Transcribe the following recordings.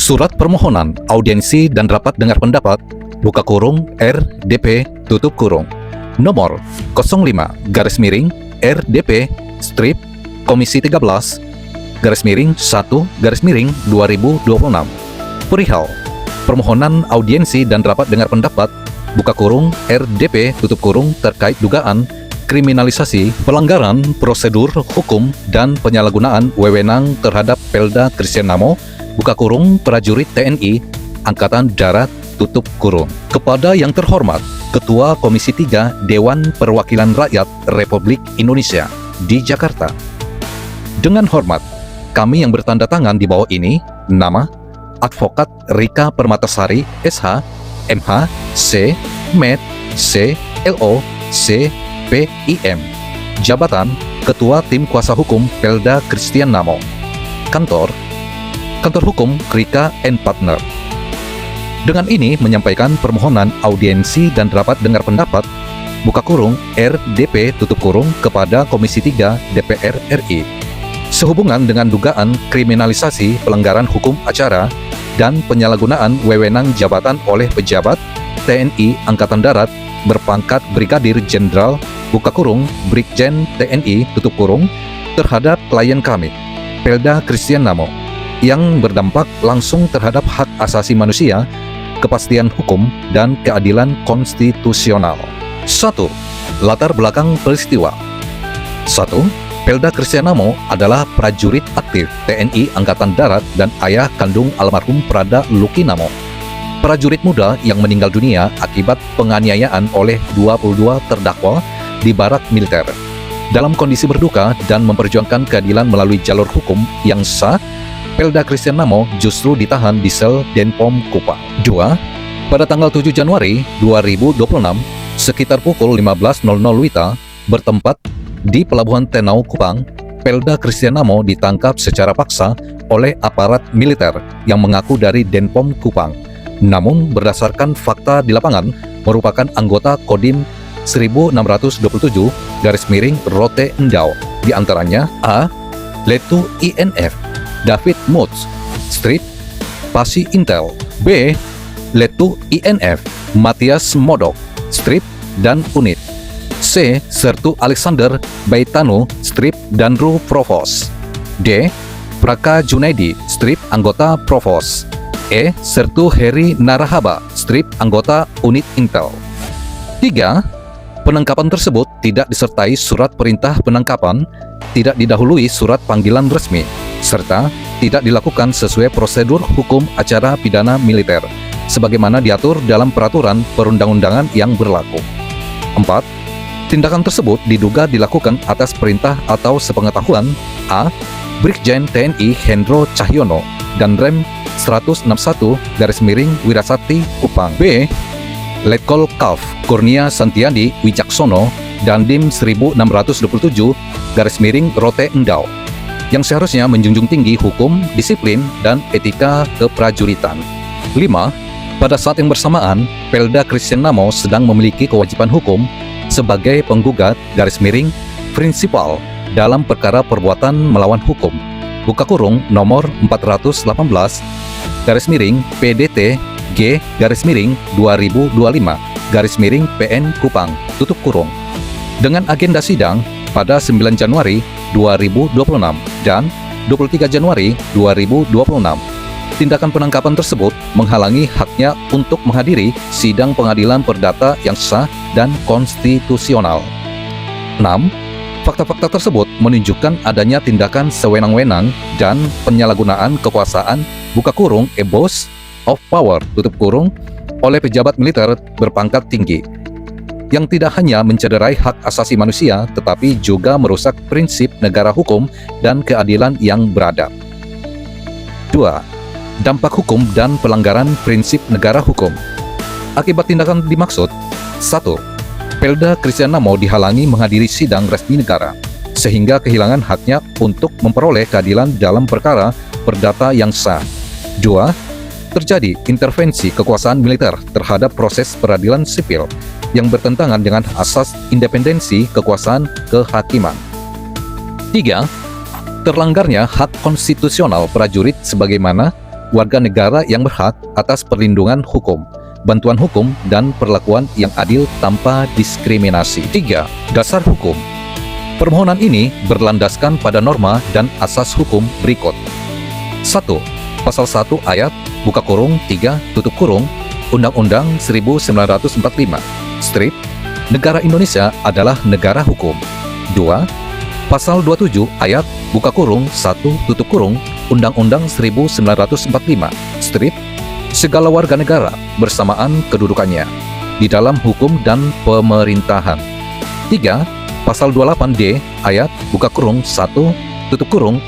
Surat permohonan audiensi dan rapat dengar pendapat buka kurung RDP tutup kurung nomor 05-RDP strip Komisi 13 _1-2026 perihal permohonan audiensi dan rapat dengar pendapat buka kurung RDP tutup kurung terkait dugaan kriminalisasi pelanggaran prosedur hukum dan penyalahgunaan wewenang terhadap Pelda Christian Namo buka kurung prajurit TNI Angkatan Darat tutup kurung. Kepada yang terhormat Ketua Komisi 3 Dewan Perwakilan Rakyat Republik Indonesia di Jakarta. Dengan hormat, kami yang bertanda tangan di bawah ini, nama Advokat Rika Permatasari SH, MH, C, MED, C, LO, C, PIM. Jabatan Ketua Tim Kuasa Hukum Pelda Christian Namo. Kantor Hukum Rika & Partner. Dengan ini menyampaikan permohonan audiensi dan rapat dengar pendapat buka kurung RDP tutup kurung kepada Komisi 3 DPR RI sehubungan dengan dugaan kriminalisasi pelanggaran hukum acara dan penyalahgunaan wewenang jabatan oleh pejabat TNI Angkatan Darat berpangkat Brigadir Jenderal buka kurung Brigjen TNI tutup kurung terhadap klien kami Pelda Christian Namo yang berdampak langsung terhadap hak asasi manusia, kepastian hukum, dan keadilan konstitusional. 1. Latar belakang peristiwa. 1. Pelda Christian Namo adalah prajurit aktif TNI Angkatan Darat dan ayah kandung almarhum Prada Luki Namo. Prajurit muda yang meninggal dunia akibat penganiayaan oleh 22 terdakwa di barak militer. Dalam kondisi berduka dan memperjuangkan keadilan melalui jalur hukum yang sah, Pelda Christian Namo justru ditahan di sel Denpom Kupang. 2. Pada tanggal 7 Januari 2026, sekitar pukul 15.00 WITA, bertempat di Pelabuhan Tenau Kupang, Pelda Christian Namo ditangkap secara paksa oleh aparat militer yang mengaku dari Denpom Kupang. Namun berdasarkan fakta di lapangan, merupakan anggota Kodim 1627-Rote Endau, di antaranya A. Letu INF David Mutz, strip Pasi Intel. B. Letu INF Matias Modok, strip dan unit. C. Sertu Alexander Baitanu, strip Danru Provos. D. Praka Junaidi, strip anggota Provos. E. Sertu Heri Narahaba, strip anggota unit Intel. 3. Penangkapan tersebut tidak disertai surat perintah penangkapan, tidak didahului surat panggilan resmi, serta tidak dilakukan sesuai prosedur hukum acara pidana militer, sebagaimana diatur dalam peraturan perundang-undangan yang berlaku. 4. Tindakan tersebut diduga dilakukan atas perintah atau sepengetahuan A. Brigjen TNI Hendro Cahyono dan Rem 161-Wirasati Kupang. B. Letkol Kalf Kurnia Santiadi Wijaksono dan Dim 1627-Rote Endau yang seharusnya menjunjung tinggi hukum, disiplin, dan etika keprajuritan. 5. Pada saat yang bersamaan, Pelda Christian Namo sedang memiliki kewajiban hukum sebagai penggugat prinsipal dalam perkara perbuatan melawan hukum buka kurung nomor 418 PDT G 2025 PN Kupang tutup kurung dengan agenda sidang pada 9 Januari 2026 dan 23 Januari 2026. Tindakan penangkapan tersebut menghalangi haknya untuk menghadiri sidang pengadilan perdata yang sah dan konstitusional. 6. Fakta-fakta tersebut menunjukkan adanya tindakan sewenang-wenang dan penyalahgunaan kekuasaan buka kurung abuse of power tutup kurung oleh pejabat militer berpangkat tinggi yang tidak hanya mencederai hak asasi manusia tetapi juga merusak prinsip negara hukum dan keadilan yang beradab. 2. Dampak hukum dan pelanggaran prinsip negara hukum. Akibat tindakan dimaksud, 1. Pelda Christian Namo dihalangi menghadiri sidang resmi negara, sehingga kehilangan haknya untuk memperoleh keadilan dalam perkara perdata yang sah. 2. Terjadi intervensi kekuasaan militer terhadap proses peradilan sipil yang bertentangan dengan asas independensi kekuasaan kehakiman. 3. Terlanggarnya hak konstitusional prajurit sebagaimana warga negara yang berhak atas perlindungan hukum, bantuan hukum, dan perlakuan yang adil tanpa diskriminasi. 3. Dasar hukum. Permohonan ini berlandaskan pada norma dan asas hukum berikut. 1. Pasal 1 ayat (3) Undang-Undang 1945 strip Negara Indonesia adalah negara hukum. 2. Pasal 27 ayat (1) Undang-Undang 1945 strip segala warga negara bersamaan kedudukannya di dalam hukum dan pemerintahan. 3. Pasal 28D ayat (1)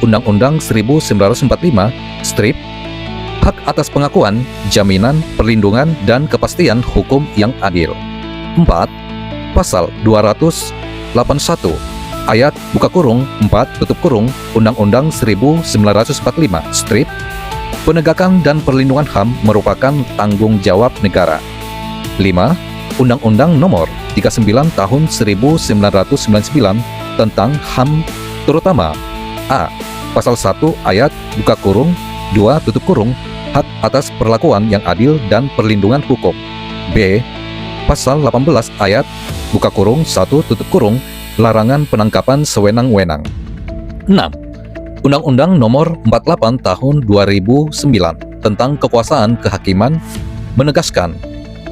Undang-Undang 1945 strip hak atas pengakuan, jaminan, perlindungan, dan kepastian hukum yang adil. 4. Pasal 281 ayat (4) Undang-Undang 1945 strip penegakan dan perlindungan HAM merupakan tanggung jawab negara. 5. Undang-Undang Nomor 39 Tahun 1999 tentang HAM terutama A. Pasal 1 ayat (2) hak atas perlakuan yang adil dan perlindungan hukum. B. Pasal 18 ayat (1) larangan penangkapan sewenang-wenang. 6. Undang-Undang Nomor 48 Tahun 2009 tentang kekuasaan kehakiman menegaskan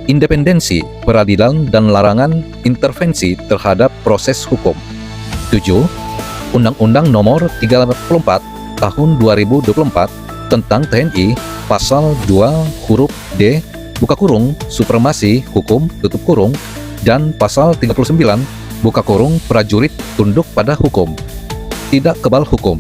independensi peradilan dan larangan intervensi terhadap proses hukum. 7. Undang-Undang Nomor 34 Tahun 2024 tentang TNI Pasal 2 huruf D supremasi hukum dan Pasal 39 prajurit tunduk pada hukum tidak kebal hukum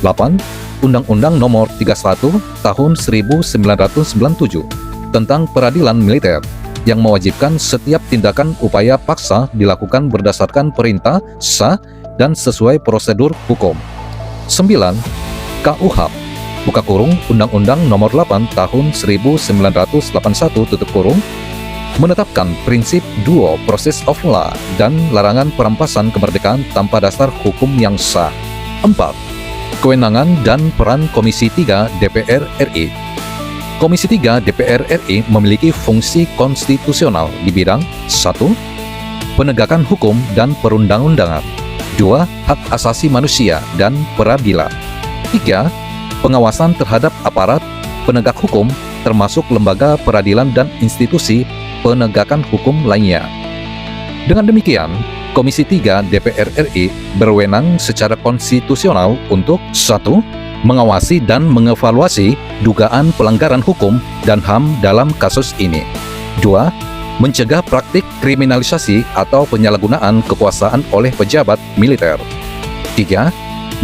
8. Undang-Undang Nomor 31 Tahun 1997 tentang peradilan militer yang mewajibkan setiap tindakan upaya paksa dilakukan berdasarkan perintah sah dan sesuai prosedur hukum. 9. KUHP Undang-Undang Nomor 8 Tahun 1981 menetapkan prinsip due process of law dan larangan perampasan kemerdekaan tanpa dasar hukum yang sah. 4. Kewenangan dan peran Komisi 3 DPR RI. Komisi 3 DPR RI memiliki fungsi konstitusional di bidang 1. Penegakan hukum dan perundang-undangan. 2. Hak asasi manusia dan peradilan. 3. Pengawasan terhadap aparat penegak hukum termasuk lembaga peradilan dan institusi penegakan hukum lainnya. Dengan demikian, Komisi 3 DPR RI berwenang secara konstitusional untuk 1. Mengawasi dan mengevaluasi dugaan pelanggaran hukum dan HAM dalam kasus ini. 2. Mencegah praktik kriminalisasi atau penyalahgunaan kekuasaan oleh pejabat militer. 3.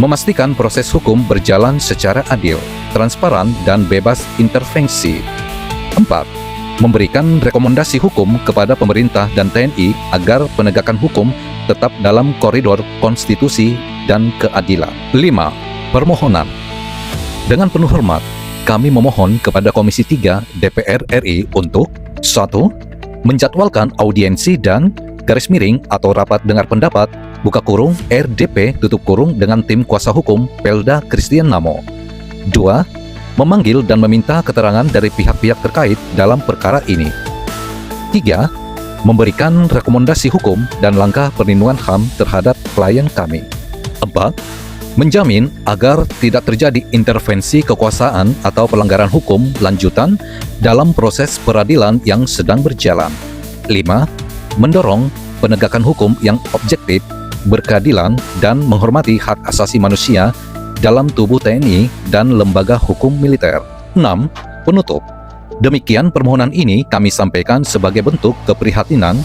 Memastikan proses hukum berjalan secara adil, transparan, dan bebas intervensi. 4. Memberikan rekomendasi hukum kepada pemerintah dan TNI agar penegakan hukum tetap dalam koridor konstitusi dan keadilan. 5. Permohonan. Dengan penuh hormat, kami memohon kepada Komisi 3 DPR RI untuk 1. Menjadwalkan audiensi dan atau rapat dengar pendapat (RDP) dengan tim kuasa hukum Pelda Christian Namo. 2. Memanggil dan meminta keterangan dari pihak-pihak terkait dalam perkara ini. 3. Memberikan rekomendasi hukum dan langkah perlindungan HAM terhadap klien kami. 4. Menjamin agar tidak terjadi intervensi kekuasaan atau pelanggaran hukum lanjutan dalam proses peradilan yang sedang berjalan. 5. Mendorong penegakan hukum yang objektif, berkeadilan, dan menghormati hak asasi manusia dalam tubuh TNI dan lembaga hukum militer. 6. Penutup. Demikian permohonan ini kami sampaikan sebagai bentuk keprihatinan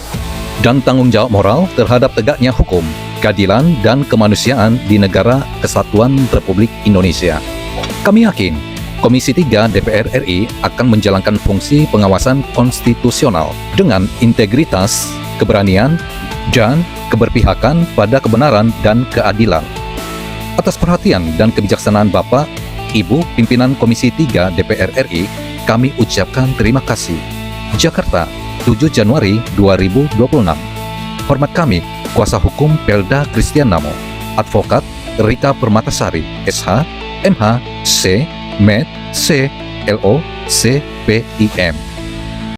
dan tanggung jawab moral terhadap tegaknya hukum, keadilan, dan kemanusiaan di Negara Kesatuan Republik Indonesia. Kami yakin Komisi 3 DPR RI akan menjalankan fungsi pengawasan konstitusional dengan integritas, keberanian, dan keberpihakan pada kebenaran dan keadilan. Atas perhatian dan kebijaksanaan Bapak, Ibu pimpinan Komisi 3 DPR RI, kami ucapkan terima kasih. Jakarta, 7 Januari 2026. Hormat kami, Kuasa Hukum Pelda Christian Namo, Advokat Rika Permatasari, SH, MH, C, MET C LO CPIM.